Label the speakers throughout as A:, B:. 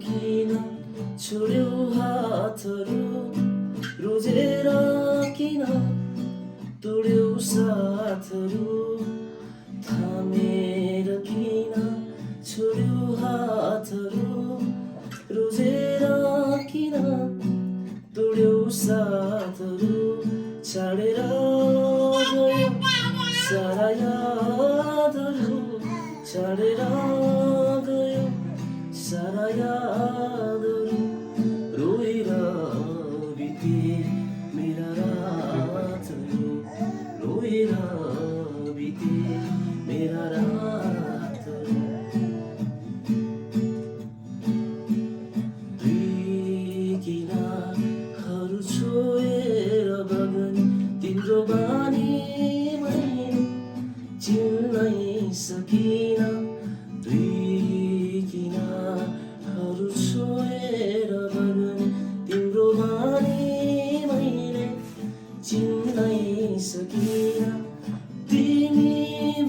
A: किन छोड्यौ हातहरू रोजेर किन तोड्यौ साथहरू थामेर किन छोड्यौ हातहरू रोजेर किन तोड्यौ साथहरू छाडेर गयो सारा यादहरू छाडेर गयो सारा यादहरू रोएर बिते मेरा रातहरू रोएर बिते मेरा रातहरू दुई किनाहरू छोएर बगन तिम्रो बानी मैले चिन्नै सकिन दुई किनाहरू छोएर बगन तिम्रो बानी मैले चिन्नै सकिन तिमी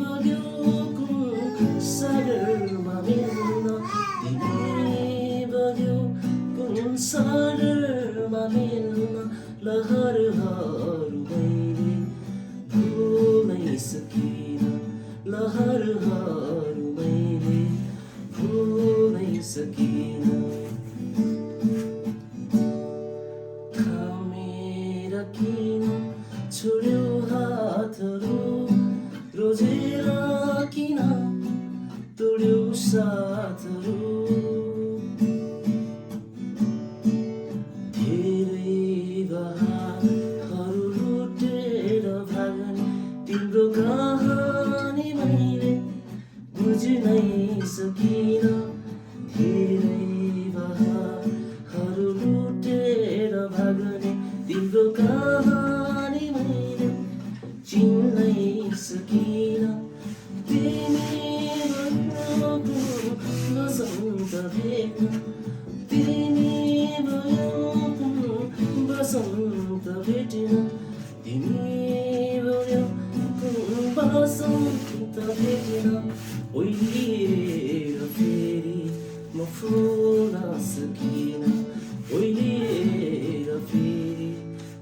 A: बग्यौ कुन सागरमा मिल्न तिमी बग्यौ कुन सागरमा मिल्न लहरहरू मैले भुल्नै सकिन लहरहरू मैले भुल्नै सकिन थामेर किन छोड्यौ हातहरू रोजेर किन तोड्यौ साथहरू धेरै बहारहरू लुटेर भागन तिम्रो कहानी मैले बुझ्नै सकिन धेरै बहारहरू लुटेर भागने तिम्रो कहानी मैले चिन्नै सकिन तिमी भयो बसन्त भेट्न तिमी भयो बसन्त भेट्न तिमी भयो बसन्त भेट्न ओइलिएर फेरि म फुल्न सकिन ओइलिएर फेरि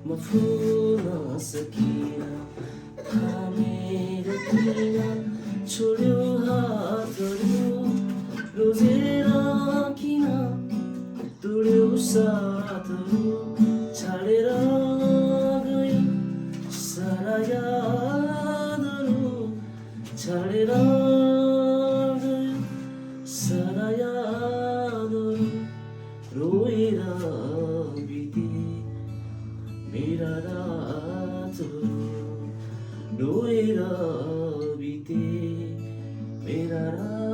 A: म फुल्न सकिन थामेर किन छोड्यौ हातहरू रोजेर किन तोड्यौ साथहरू छाडेर गयो सारा यादहरू छाडेर गयो सारा यादहरू रोएर बिते मेरा रातहरू रोएर बिते मेरा रात